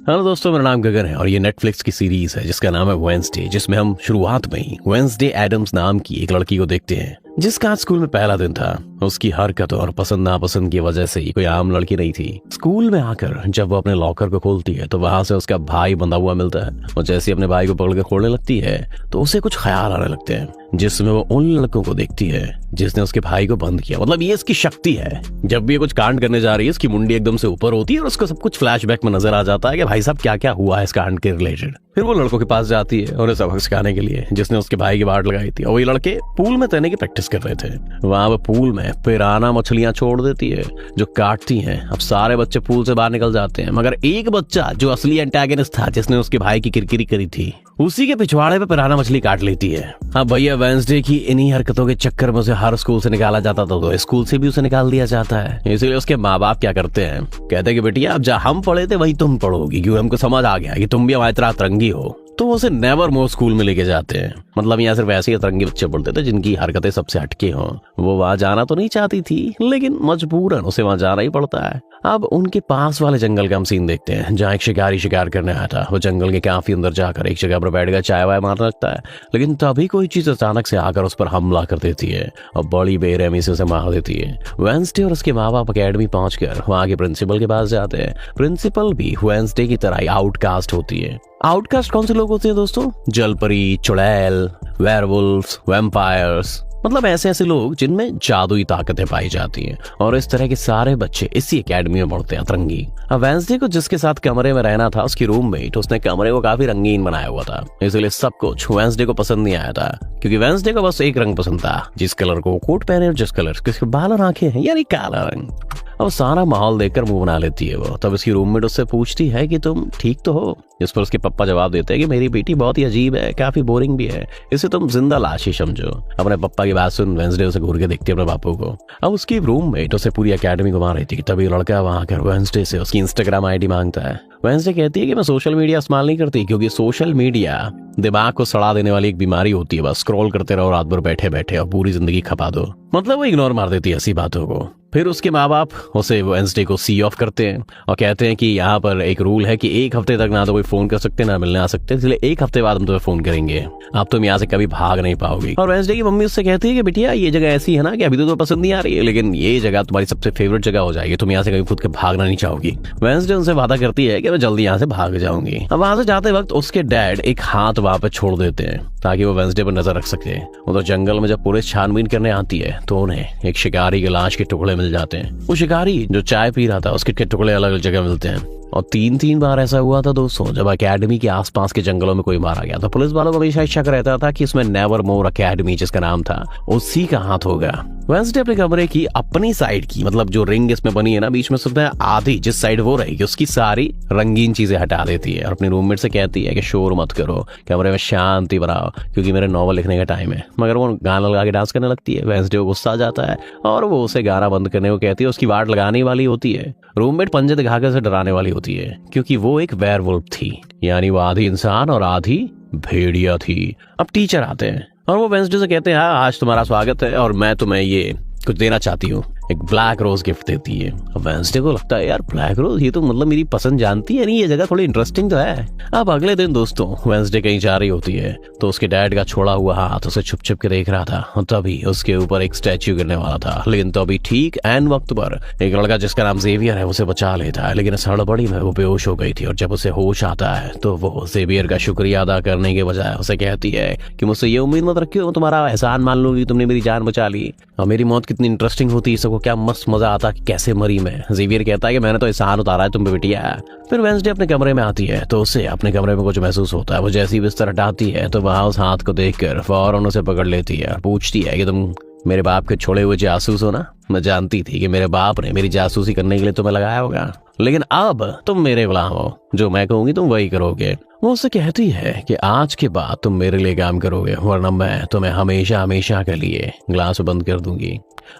Hello दोस्तों, मेरा नाम गगन है और ये नेटफ्लिक्स की सीरीज है जिसका नाम है वेडनेसडे, जिसमें हम शुरुआत में ही वेडनेसडे एडम्स नाम की एक लड़की को देखते हैं जिसका आज स्कूल में पहला दिन था। उसकी हरकत और पसंद नापसंद की वजह से कोई आम लड़की नहीं थी। स्कूल में आकर जब वो अपने लॉकर को खोलती है तो वहां से उसका भाई बंधा हुआ मिलता है और जैसे अपने भाई को पकड़ के खोलने लगती है तो उसे कुछ ख्याल आने लगते हैं, जिसमें वो उन लड़कों को देखती है जिसने उसके भाई को बंद किया। मतलब ये इसकी शक्ति है, जब भी ये कुछ कांड करने जा रही है इसकी मुंडी एकदम से ऊपर होती है और उसको सब कुछ फ्लैशबैक में नजर आ जाता है कि भाई साहब क्या क्या हुआ है इस कांड के रिलेटेड। फिर वो लड़कों के पास जाती है उन्हें सबक सिखाने के लिए, जिसने उसके भाई की बाट लगाई थी। और वही लड़के पूल में तैरने की प्रैक्टिस कर रहे थे। वहां वो पूल में पिराना मछलियां छोड़ देती है जो काटती हैं। अब सारे बच्चे पूल से बाहर निकल जाते हैं, मगर एक बच्चा जो असली एंटागनिस्ट था, जिसने उसके भाई की किरकिरी करी थी, उसी के पिछवाड़े पे पिराना मछली काट लेती है। हाँ भैया, वेडनेसडे की इन्हीं हरकतों के चक्कर में उसे हर स्कूल से निकाला जाता था, तो स्कूल से भी उसे निकाल दिया जाता है। इसलिए उसके माँ बाप क्या करते हैं, कहते हैं कि बेटिया अब जहाँ हम पढ़े थे वही तुम पढ़ोगी, क्योंकि हमको समझ आ गया कि तुम भी हमारी तरह अतरंगी हो। तो वो उसे नेवर मोर स्कूल में लेके जाते हैं। मतलब यहाँ सिर्फ ऐसे ही अतरंगी बच्चे पढ़ते थे जिनकी हरकतें सबसे हटके हों। वो वहां जाना तो नहीं चाहती थी, लेकिन मजबूरन उसे वहां जाना ही पड़ता है। अब उनके पास वाले जंगल का हम सीन देखते हैं जहाँ एक शिकारी शिकार करने आया था। वो जंगल के काफी अंदर जाकर एक जगह पर बैठ कर चाय वाय मारने लगता है, लेकिन तभी कोई चीज अचानक से आकर उस पर हमला कर देती है और बड़ी बेरहमी से उसे मार देती है। वेडनेसडे और उसके माँ बाप अकेडमी पहुंचकर वहां के प्रिंसिपल के पास जाते हैं। प्रिंसिपल भी वेडनेसडे की तरह आउटकास्ट होती है। आउटकास्ट कौन से लोग होते हैं दोस्तों? जलपरी, चुड़ैल, वेयरवुल्व्स, वैम्पायर्स, मतलब ऐसे ऐसे लोग जिनमें जादुई ताकतें पाई जाती हैं। और इस तरह के सारे बच्चे इसी एकेडमी में पढ़ते हैं, अतरंगी। अब वेडनेसडे को जिसके साथ कमरे में रहना था, उसकी रूममेट, उसने कमरे को काफी रंगीन बनाया हुआ था, इसलिए सब कुछ वेडनेसडे को पसंद नहीं आया था, क्योंकि वेडनेसडे को बस एक रंग पसंद था, जिस कलर को कोट पहने और जिस कलर के बाल और आंखें हैं, यानी काला रंग। अब सारा माहौल देखकर मुंह बना लेती है वो। तब उसकी रूममेट उससे पूछती है कि तुम ठीक तो हो? जिस पर उसके पप्पा जवाब देते हैं कि मेरी बेटी बहुत ही अजीब है, काफी बोरिंग भी है, इसे तुम जिंदा लाश ही समझो। अपने पप्पा की बात सुन वेडनेसडे उसे घूर के देखती है अपने बापू को। अब उसकी रूममेट उसे पूरी एकेडमी घुमा रही थी, तभी लड़का वहां आकर वेडनेसडे से उसकी इंस्टाग्राम आईडी मांगता है। वेडनेसडे कहती है कि मैं सोशल मीडिया इस्तेमाल नहीं करती, क्योंकि सोशल मीडिया दिमाग को सड़ा देने वाली एक बीमारी होती है। बस स्क्रॉल करते रहो रात भर बैठे बैठे और पूरी जिंदगी खपा दो। मतलब वो इग्नोर मार देती है ऐसी बातों को। फिर उसके माँ बाप उसे वेडनेसडे को सी ऑफ करते हैं और कहते हैं कि यहाँ पर एक रूल है कि एक हफ्ते तक ना तो कोई फोन कर सकते ना मिलने आ सकते, इसलिए एक हफ्ते बाद हम तुम्हें फोन करेंगे, अब तुम यहाँ से कभी भाग नहीं पाओगी। और वेडनेसडे की मम्मी उससे कहती है कि बेटिया ये जगह ऐसी है ना कि अभी तो पसंद नहीं आ रही है, लेकिन ये जगह तुम्हारी सबसे फेवरेट जगह हो जाएगी, तुम यहाँ से कभी खुद के भागना नहीं चाहोगी। वेडनेसडे उनसे वादा करती है कि मैं जल्दी यहाँ से भाग जाऊंगी। अब वहां से जाते वक्त उसके डैड एक हाथ वहां पे छोड़ देते हैं ताकि वो वेडनेसडे पर नजर रख सके। उधर जंगल में जब पुलिस छानबीन करने आती है तो उन्हें एक शिकारी की लाश के टुकड़े मिल जाते हैं। वो शिकारी जो चाय पी रहा था उसके टुकड़े अलग अलग जगह मिलते हैं। और 3 बार ऐसा हुआ था दोस्तों जब एकेडमी के आसपास के जंगलों में कोई मारा गया। तो पुलिस वालों को हमेशा शक रहता था कि इसमें नेवर मोर अकेडमी जिसका नाम था उसी का हाथ होगा। वेडनेसडे अपने कमरे की अपनी साइड की, मतलब जो रिंग इसमें बनी है ना बीच में, सुनते हैं आधी जिस साइड वो रहेगी उसकी सारी रंगीन चीजें हटा देती है और अपनी रूममेट से कहती है कि शोर मत करो, कमरे में शांति बनाओ, क्योंकि मेरे नॉवल लिखने का टाइम है। मगर वो गाना लगा के डांस करने लगती है। वेडनेसडे को गुस्सा आ जाता है और वो उसे गाना बंद करने को कहती है। उसकी वाट लगाने वाली होती है। रूममेट पंजे दिखाकर उसे डराने वाली होती है, क्योंकि वो एक वेयरवुल्फ थी, यानी वो आधी इंसान और आधी भेड़िया थी। अब टीचर आते हैं और वो वेडनेसडे से कहते हैं हाँ आज तुम्हारा स्वागत है और मैं तुम्हें ये कुछ देना चाहती हूँ। एक ब्लैक रोज गिफ्ट देती है। अब वेडनेसडे को लगता है यार ब्लैक रोज, ये तो मतलब मेरी पसंद जानती है नहीं, ये जगह थोड़ी इंटरेस्टिंग तो है। अब अगले दिन दोस्तों वेडनेसडे कहीं जा रही होती है तो उसके डैड का छोड़ा हुआ हाथ उसे छुप छुप के देख रहा था और तभी उसके ऊपर एक स्टैच्यू गिरने वाला था। लेकिन तभी ठीक एन वक्त पर एक लड़का जिसका नाम जेवियर है उसे बचा लेता है, लेकिन इस हड़बड़ी में वो बेहोश हो गई थी। और जब उसे होश आता है तो वो जेवियर का शुक्रिया अदा करने के बजाय उसे कहती है कि मुझसे ये उम्मीद मत रखियो तुम्हारा एहसान मान लूंगी, तुमने मेरी जान बचा ली। और मेरी मौत कितनी इंटरेस्टिंग होती है, सबको क्या मस्त मजा आता कि कैसे मरी मैं। जेवियर कहता है कि मैंने तो एहसान उतारा है तुम पे बेटिया। फिर वेडनेसडे अपने कमरे में आती है तो उसे अपने कमरे में कुछ महसूस होता है। वो जैसी बिस्तर हटाती है तो वहां उस हाथ को देखकर फौरन उसे पकड़ लेती है, पूछती है कि तुम मेरे बाप के छोड़े हुए जासूस हो ना? मैं जानती थी कि मेरे बाप ने मेरी जासूसी करने के लिए तुम्हें लगाया होगा, लेकिन अब तुम मेरे गुलाम हो, जो मैं कहूंगी तुम वही करोगे। वो उससे कहती है कि आज के बाद तुम मेरे लिए काम करोगे, वरना मैं तुम्हें हमेशा हमेशा के लिए ग्लास बंद कर दूंगी।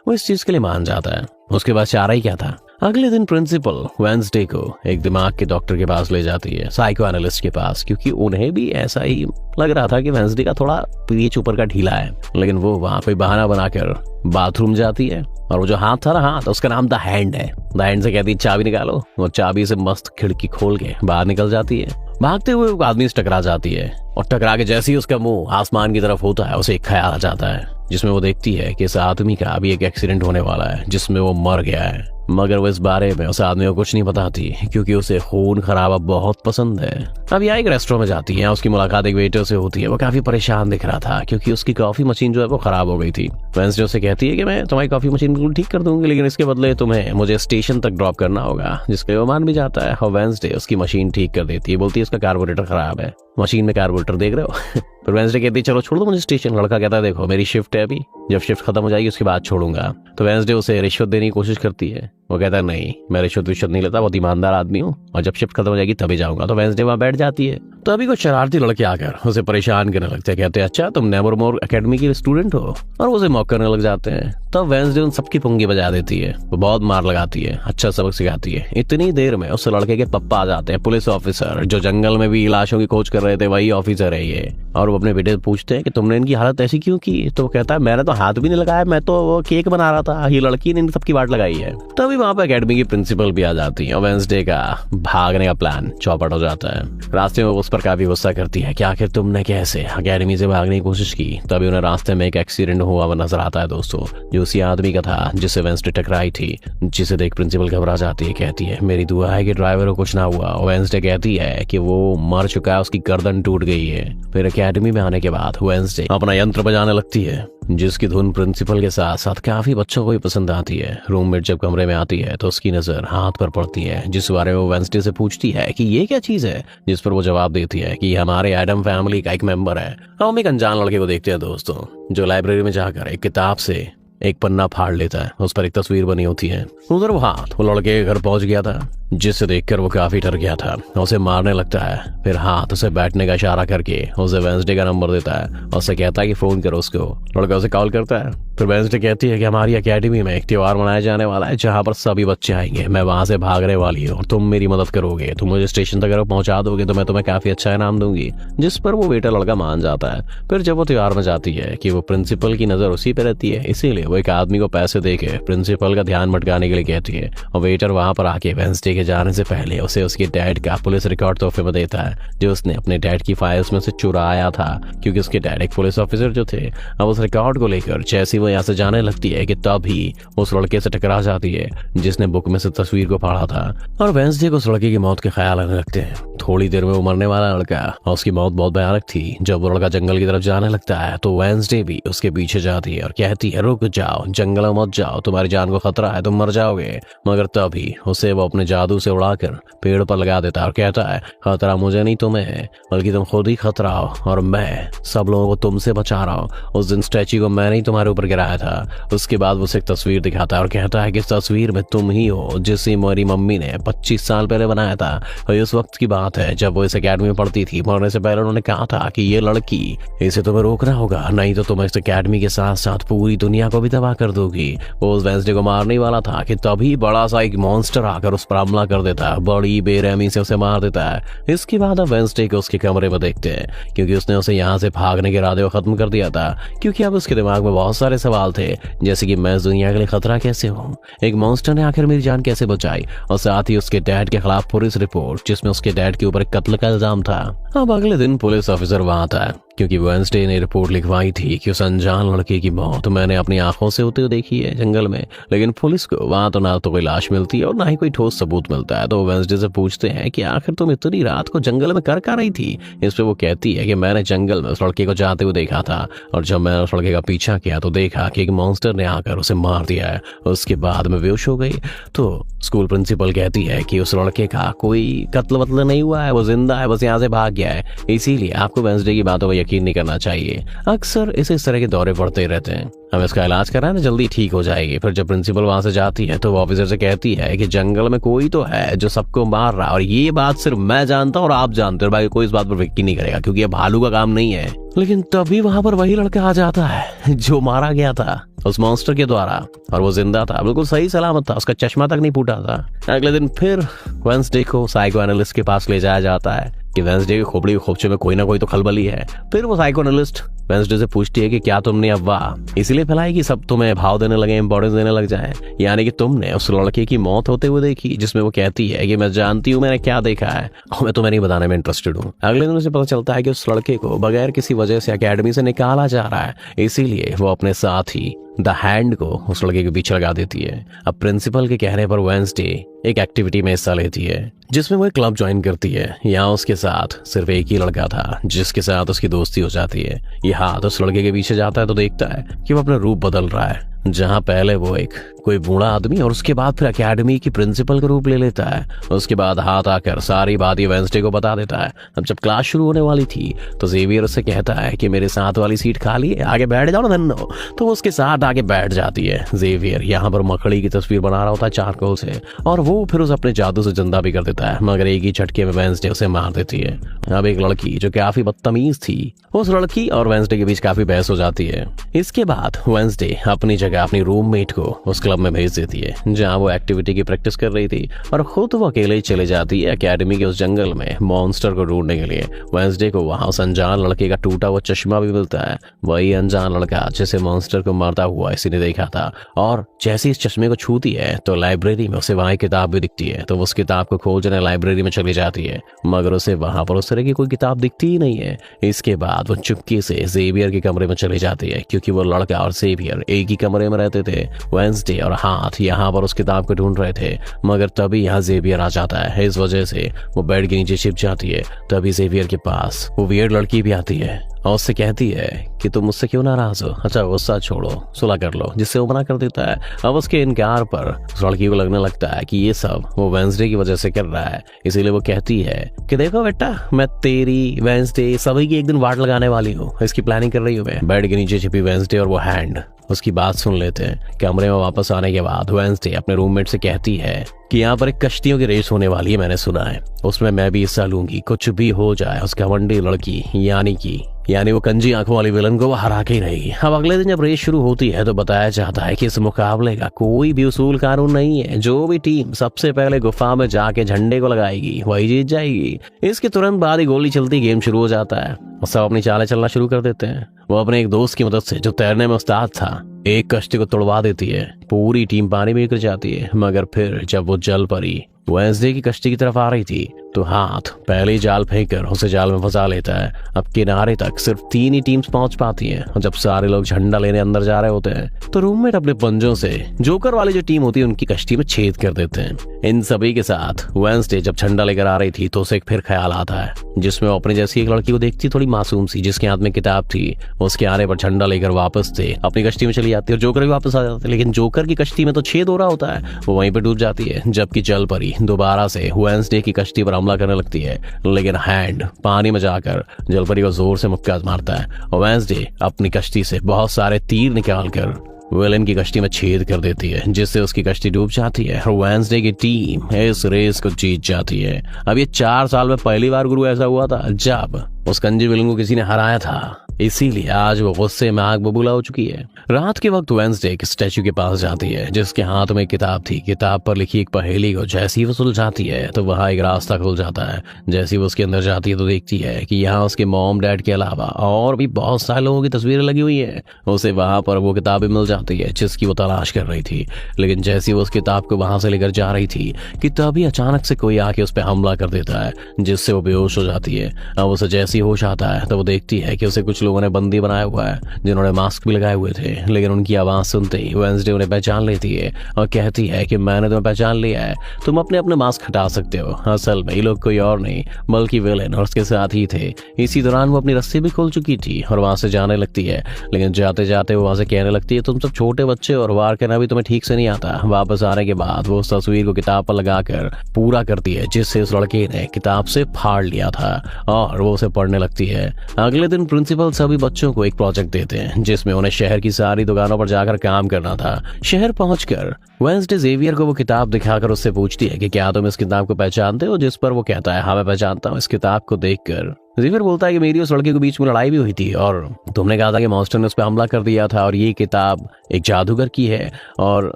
वो इस चीज के लिए मान जाता है। उसके बाद चारा ही क्या था, अगले दिन प्रिंसिपल वेंसडे को एक दिमाग के डॉक्टर के पास ले जाती है, साइको एनालिस्ट के पास, क्योंकि उन्हें भी ऐसा ही लग रहा था कि वेंसडे का थोड़ा पीएच ऊपर का ढीला है। लेकिन वो वहां पे बहाना बनाकर बाथरूम जाती है और वो जो हाथ था ना, हाथ उसका नाम द हैंड है। द हैंड से कहती है चाबी निकालो, वो चाबी से मस्त खिड़की खोल के बाहर निकल जाती है। भागते हुए वो आदमी से टकरा जाती है और टकरा के जैसे ही उसका मुंह आसमान की तरफ होता है, उसे एक ख्याल आ जाता है जिसमें वो देखती है कि इस आदमी का अभी एक एक्सीडेंट होने वाला है जिसमें वो मर गया है। मगर वो इस बारे में उस आदमी को कुछ नहीं बताती क्योंकि उसे खून खराबा बहुत पसंद है। अब यह एक रेस्टोरेंट में जाती है, उसकी मुलाकात एक वेटर से होती है। वो काफी परेशान दिख रहा था क्योंकि उसकी कॉफी मशीन जो है वो खराब हो गई थी। वेंसडे उसे कहती है कि मैं तुम्हारी कॉफी मशीन बिल्कुल ठीक कर दूंगी, लेकिन इसके बदले तुम्हें मुझे स्टेशन तक ड्रॉप करना होगा, जिसके लिए वो मान भी जाता है। और वेंसडे उसकी मशीन ठीक कर देती है, बोलती है इसका कार्बोरेटर खराब है। मशीन में कार्बोरेटर देख रहे हो? फिर वेंसडे कहती है चलो छोड़ दो मुझे स्टेशन। लड़का कहता है देखो मेरी शिफ्ट है अभी, जब शिफ्ट खत्म हो जाएगी उसके बाद छोड़ूंगा। तो वेंसडे उसे रिश्वत देने की कोशिश करती है। वो कहता है नहीं, मैं रिश्वत नहीं लेता, बहुत ईमानदार आदमी हूँ, और जब शिफ्ट खत्म हो जाएगी तभी जाऊंगा। तो वेंसडे वहां बैठ जाती है। तो अभी कुछ शरारती लड़के आकर उसे परेशान करने लगते हैं। कहते हैं अच्छा तुम नेवरमोर एकेडमी की स्टूडेंट हो, और उसे मॉक करने लग जाते हैं। तब वेंसडे उन सबकी पुंगी बजा देती है। वो बहुत मार लगाती है, अच्छा सबक सिखाती है। इतनी देर में उस लड़के के पप्पा आ जाते हैं, पुलिस ऑफिसर जो जंगल में भी लाशों की खोज कर रहे थे, वही ऑफिसर है ये। और वो अपने बेटे से पूछते हैं कि तुमने इनकी हालत ऐसी क्यों की? तो वो कहता है मैंने तो हाथ भी नहीं लगाया, मैं तो वो केक बना रहा था, ये लड़की ने इन सबकी वाट लगाई है। तभी वहां पर एकेडमी की प्रिंसिपल भी आ जाती है और वेंसडे का भागने का प्लान चौपट हो जाता है। रास्ते में उस पर काफी गुस्सा करती है कि आखिर तुमने कैसे एकेडमी से भागने की कोशिश की। तभी उन्हें रास्ते में एक एक्सीडेंट हुआ हुआ नजर आता है दोस्तों, जो उसी आदमी का था जिससे वेंसडे टकराई थी। जिसे देख प्रिंसिपल घबरा जाती है, कहती है मेरी दुआ है कि ड्राइवर को कुछ ना हुआ। और वेंसडे कहती है कि वो मर चुका है, उसकी गर्दन टूट गई है। फिर एकेडमी में आने के बाद वेंसडे अपना यंत्र बजाने लगती है, जिसकी धुन प्रिंसिपल के साथ साथ काफी बच्चों को भी पसंद आती है। रूममेट जब कमरे में आती है तो उसकी नजर हाथ पर पड़ती है, जिस बारे में वो वेंसडे से पूछती है कि ये क्या चीज है, जिस पर वो जवाब देती है कि हमारे एडम फैमिली का एक मेंबर है। हम एक अनजान लड़के को देखते हैं दोस्तों, जो लाइब्रेरी में जाकर एक किताब से एक पन्ना फाड़ लेता है। उस पर एक तस्वीर बनी होती है। उधर वो हाथ वो लड़के के घर पहुंच गया था, जिसे देखकर वो काफी डर गया था, उसे मारने लगता है। फिर हाथ उसे बैठने का इशारा करके उसे वेंसडे का नंबर देता है और उसे कहता है कि फोन करो उसको। लड़का उसे कॉल करता है। फिर वेंसडे कहती है कि हमारी एकेडमी में एक त्योहार मनाया जाने वाला है जहाँ पर सभी बच्चे आएंगे, मैं वहां से भागने वाली हूँ और तुम मेरी मदद करोगे, तुम मुझे स्टेशन तक अगर पहुंचा दोगे तो मैं तुम्हें काफी अच्छा इनाम दूंगी। जिस पर वो बेटा लड़का मान जाता है। फिर जब वो त्योहार में जाती है कि वो प्रिंसिपल की नजर उसी पे रहती है, इसीलिए वो एक आदमी को पैसे देके प्रिंसिपल का ध्यान भटकाने के लिए कहती है। और वेटर वहां पर आके वेंसडे के जाने से पहले उसे उसके डैड का पुलिस रिकॉर्ड तोहफे में देता है, जो उसने अपने डैड की फाइल्स में से चुराया था, क्योंकि उसके डैड एक पुलिस ऑफिसर जो थे। अब उस रिकॉर्ड को लेकर जैसे वो यहाँ से जाने लगती है कि तभी उस लड़के से टकरा जाती है जिसने बुक में से तस्वीर को फाड़ा था। और वेंसडे को उस लड़के की मौत के ख्याल आने लगते हैं। थोड़ी देर में वो मरने वाला लड़का, और उसकी मौत बहुत भयानक थी। जब वो लड़का जंगल की तरफ जाने लगता है तो वेंसडे भी उसके पीछे जाती है और कहती है रुक जाओ, जंगल में मत जाओ, तुम्हारी जान को खतरा है, तुम मर जाओगे। मगर तभी उसे वो अपने जादू से उड़ाकर पेड़ पर लगा देता है और कहता है खतरा मुझे नहीं तुम्हें है, बल्कि तुम खुद ही खतरा हो और मैं सब लोगों को तुमसे बचा रहा हूँ। उस दिन स्टैच्यू को मैंने ही तुम्हारे ऊपर गिराया था। उसके बाद वो उसे एक तस्वीर दिखाता है और कहता है कि इस तस्वीर में तुम ही हो जिसे मेरी मम्मी ने 25 साल पहले बनाया था। और उस वक्त की बात है जब वो इस अकेडमी में पढ़ती थी। मरने से पहले उन्होंने कहा था कि ये लड़की, इसे तुम्हें रोकना होगा, नहीं तो तुम इस अकेडमी के साथ साथ पूरी दुनिया को भी तबाह कर दोगी। वो उस वेंसडे को मारने वाला था कि तभी बड़ा सा एक मॉन्स्टर आकर उस पर हमला कर देता है, बड़ी बेरहमी से उसे मार देता है। इसके बाद अब वेंसडे को उसके कमरे में देखते हैं, क्योंकि उसने उसे यहाँ से भागने के इरादे को खत्म कर दिया था। क्योंकि अब उसके दिमाग में बहुत सारे सवाल थे, जैसे कि मैं इस दुनिया के लिए खतरा कैसे हूँ, एक मॉन्स्टर ने आखिर मेरी जान कैसे बचाई, और साथ ही उसके डैड के खिलाफ पुलिस रिपोर्ट जिसमें उसके डैड के ऊपर कत्ल का इल्जाम था। अब अगले दिन पुलिस ऑफिसर वहां आता है, क्योंकि वेंसडे ने रिपोर्ट लिखवाई थी कि उस अनजान लड़के की मौत मैंने अपनी आंखों से होते हुए देखी है जंगल में। लेकिन पुलिस को वहां तो ना तो कोई लाश मिलती है और ना ही कोई ठोस सबूत मिलता है। तो वेंसडे से पूछते हैं कि आखिर तुम इतनी रात को जंगल में कर रही थी। इस पे वो कहती है कि मैंने जंगल में उस लड़के को जाते हुए देखा था, और जब मैंने उस लड़के का पीछा किया तो देखा कि एक मॉन्स्टर ने आकर उसे मार दिया है। उसके बाद मैं बेहोश हो गई। तो स्कूल प्रिंसिपल कहती है कि उस लड़के का कोई कत्ल वत्ल नहीं हुआ है, वो जिंदा है, बस यहाँ से भाग गया है। इसीलिए आपको वेंसडे की बातों पर यकीन नहीं करना चाहिए। अक्सर इस तरह के दौरे पड़ते रहते हैं, हम इसका इलाज कराएं, जल्दी ठीक हो जाएगी। फिर जब प्रिंसिपल वहां से जाती है तो वो ऑफिसर से कहती है कि जंगल में कोई तो है जो सबको मार रहा है, और ये बात सिर्फ मैं जानता हूँ और आप जानते हो, बाकी कोई इस बात पर यकीन नहीं करेगा, क्योंकि ये भालू का काम नहीं है। लेकिन तभी वहां पर वही लड़का आ जाता है जो मारा गया था उस मॉन्स्टर के द्वारा, और वो जिंदा था, बिल्कुल सही सलामत था, उसका चश्मा तक नहीं फूटा था। अगले दिन फिर वेंसडे को साइको एनालिस्ट के पास ले जाया जाता है कि वेंसडे की खोपड़ी के खोपचे में कोई ना कोई तो खलबली है। फिर वो साइको एनालिस्ट वेंसडे से पूछती है कि क्या तुमने अफवाह इसलिए फैलाई कि सब तुम्हें भाव देने लगे, इंपॉर्टेंस देने लग जाए, यानी कि तुमने उस लड़के की मौत होते हुए देखी, जिसमें वो कहती है कि मैं जानती हूँ मैंने क्या देखा है और मैं तुम्हें नहीं बताने में इंटरेस्टेड हूँ। अगले दिन उसे पता चलता है कि उस लड़के को बगैर किसी वजह से एकेडमी से निकाला जा रहा है, इसीलिए वो अपने साथ ही द हैंड को उस लड़के के पीछे लगा देती है। अब प्रिंसिपल के कहने पर वेंसडे एक एक्टिविटी में हिस्सा लेती है जिसमें वो एक क्लब ज्वाइन करती है। यहाँ उसके साथ सिर्फ एक ही लड़का था जिसके साथ उसकी दोस्ती हो जाती है। ये हाथ उस लड़के के पीछे जाता है तो देखता है कि वो अपना रूप बदल रहा है, जहाँ पहले वो एक कोई बूढ़ा आदमी और उसके बाद फिर एकेडमी की प्रिंसिपल का रूप ले लेता है। उसके बाद हाथ आकर सारी बात ये वेंसडे को बता देता है। अब जब क्लास शुरू होने वाली थी तो जेवियर उससे कहता है कि मेरे साथ वाली सीट खाली है, आगे बैठ जाओ ना धन्नो। तो वो उसके साथ आगे बैठ जाती है। जेवियर यहाँ पर मकड़ी की तस्वीर बना रहा होता है चारकोल से, और वो फिर उसे अपने जादू से जिंदा भी कर देता है, मगर एक ही झटके में वेंसडे उसे मार देती है। अब एक लड़की जो काफी बदतमीज थी, उस लड़की और वेंसडे के बीच काफी बहस हो जाती है। इसके बाद वेंसडे अपनी जगह अपनी रूममेट को उस क्लब में भेज देती है जहाँ वो एक्टिविटी की प्रैक्टिस कर रही थी, और खुद वो अकेले ही चले जाती है एकेडमी के उस जंगल में मॉन्स्टर को ढूंढने के लिए। वेंसडे को वहाँ उस अनजान लड़के का टूटा हुआ चश्मा भी मिलता है, वही अनजान लड़का जिसे मॉन्स्टर को मारता हुआ इसी ने देखा था। और जैसे इस चश्मे को छूती है तो लाइब्रेरी में उसे वहाँ एक किताब भी दिखती है, तो वो उस किताब को खोजने लाइब्रेरी में चली जाती है, मगर उसे वहाँ पर उस तरह की कोई किताब दिखती ही नहीं है। इसके बाद वो चुपके से जेवियर के कमरे में चली जाती है, क्योंकि वो लड़का और जेवियर एक ही कमरे में रहते थे। वेंसडे और हाथ यहाँ पर उस किताब को ढूंढ रहे थे, मगर तभी यहाँ जेवियर आ जाता है। इस वजह से वो बेड के नीचे छिप जाती है। तभी जेवियर के पास वो वियर्ड लड़की भी आती है और उससे कहती है कि तुम मुझसे क्यों नाराज हो, अच्छा गुस्सा छोड़ो, सुलह कर लो, जिससे वो मना कर देता है। अब उसके इनकार पर उस लड़की को लगने लगता है कि ये सब वो वेंसडे की वजह से कर रहा है, इसीलिए वो कहती है कि देखो बेटा, मैं तेरी, वेंसडे सभी की एक दिन वाट लगाने वाली हूँ, इसकी प्लानिंग कर रही हूँ मैं। बेड के नीचे छिपी वेंसडे और वो हैंड उसकी बात सुन लेते हैं। कमरे में वापस आने के बाद वेंसडे अपने रूममेट से कहती है कि यहाँ पर एक कश्तियों की रेस होने वाली है, मैंने सुना है, उसमें मैं भी हिस्सा लूंगी, कुछ भी हो जाए उस घमंडी लड़की यानी वो कंजी आंखों वाली विलन को वो हरा के ही रहेगी। अब अगले दिन जब रेस शुरू होती है तो बताया जाता है कि इस मुकाबले का कोई भी उसूल कानून नहीं है, जो भी टीम सबसे पहले गुफा में जाके झंडे को लगाएगी वही जीत जाएगी। इसके तुरंत बाद ही गोली चलती गेम शुरू हो जाता है और सब अपनी चालें चलना शुरू कर देते हैं। वो अपने एक दोस्त की मदद से जो तैरने में उस्ताद था एक कश्ती को तोड़वा देती है, पूरी टीम पानी में गिर जाती है। मगर फिर जब वो जल परी वेंसडे की कश्ती की तरफ आ रही थी तो हाथ पहले ही जाल फेंककर उसे जाल में फंसा लेता है। अब किनारे तक सिर्फ 3 ही टीम्स पहुंच पाती हैं, और जब सारे लोग झंडा लेने अंदर जा रहे होते हैं तो रूममेट अपने पंजों से जोकर वाली जो टीम होती है उनकी कश्ती में छेद कर देते हैं। इन सभी के साथ वेंसडे जब झंडा लेकर आ रही थी तो उसे एक फिर ख्याल आता है, जिसमें अपने जैसी एक लड़की को देखती, थोड़ी मासूम सी, जिसके हाथ में किताब थी। उसके आने पर झंडा लेकर वापस से अपनी कश्ती में चली जाती है और जोकर भी वापस आ जाते हैं, लेकिन जोकर की कश्ती में तो छेद हो रहा होता है, वो वहीं पर डूब जाती है। जबकि जल परी दोबारा से वेंसडे की कश्ती पर हमला करने लगती है, लेकिन हैंड पानी में जाकर जलपरी को जोर से मुक्का मारता है और वेंसडे अपनी कश्ती से बहुत सारे तीर निकालकर विलेन की कश्ती में छेद कर देती है, जिससे उसकी कश्ती डूब जाती है और वेंसडे की टीम इस रेस को जीत जाती है। अब ये 4 साल में पहली बार गुरु ऐसा हुआ था जब उस कंजी विलेन को किसी ने हराया था, इसीलिए आज वो गुस्से में आग बबूला हो चुकी है। रात के वक्त वेंसडे एक स्टैचू के पास जाती है जिसके हाथ में किताब थी। किताब पर लिखी एक पहेली को जैसी वो सुलझाती है तो वहाँ एक रास्ता खुल जाता है। जैसी वो उसके अंदर जाती है तो देखती है कि यहाँ उसके मॉम डैड के अलावा और भी बहुत सारे लोगों की तस्वीरें लगी हुई है। उसे वहाँ पर वो किताब भी मिल जाती है जिसकी वो तलाश कर रही थी, लेकिन जैसी वो उस किताब को वहां से लेकर जा रही थी कि तभी अचानक से कोई आके उस पर हमला कर देता है, जिससे वो बेहोश हो जाती है। अब उसे जैसी होश आता है तो वो देखती है कि उसे कुछ लोगों ने बंदी बनाया हुआ है, जिन्होंने मास्क भी लगाए हुए थे, लेकिन उनकी आवाज सुनते ही वेंसडे उन्हें पहचान लेती है और कहती है कि मैंने तुम्हें पहचान लिया है, तुम अपने अपने मास्क हटा सकते हो। असल में ये लोग कोई और नहीं बल्कि विलेन और उसके साथ ही थे। इसी दौरान वो अपनी रस्सी भी खोल चुकी थी और वहां से जाने लगती है, लेकिन जाते जाते वो वहां से कहने लगती है तुम सब छोटे बच्चे और वार करना भी तुम्हें ठीक से नहीं आता। वापस आने के बाद वो उस तस्वीर को किताब पर लगाकर पूरा करती है जिससे उस लड़के ने किताब से फाड़ लिया था, और वो उसे पढ़ने लगती है। अगले दिन प्रिंसिपल सभी बच्चों को एक प्रोजेक्ट देते हैं जिसमें उन्हें शहर की सारी दुकानों पर जाकर काम करना था। शहर पहुंचकर वेंसडे जेवियर को वो किताब दिखाकर उससे पूछती है कि क्या तुम इस किताब को पहचानते हो, जिस पर वो कहता है हाँ मैं पहचानता हूँ। इस किताब को देखकर जेवियर बोलता है कि मेरी उस लड़के के बीच में लड़ाई भी हुई थी और तुमने कहा था कि मॉन्स्टर ने उस पर हमला कर दिया था और ये किताब एक जादूगर की है और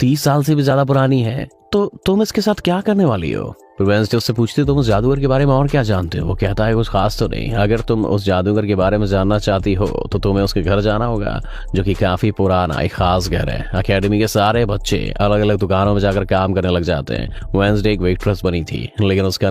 30 साल से भी ज्यादा पुरानी है, तो तुम इसके साथ क्या करने वाली हो? फिर वेंसडे उससे पूछती है तुम उस जादूगर के बारे में और क्या जानते हो? वो कहता है कुछ खास तो नहीं, अगर तुम उस जादूगर के बारे में जानना चाहती हो तो तुम्हें उसके घर जाना होगा, जो कि काफी पुराना एक खास घर है। अकेडमी के सारे बच्चे अलग अलग दुकानों में जाकर काम करने लग जाते हैं। वेंसडे एक वेट्रेस बनी थी, लेकिन उसका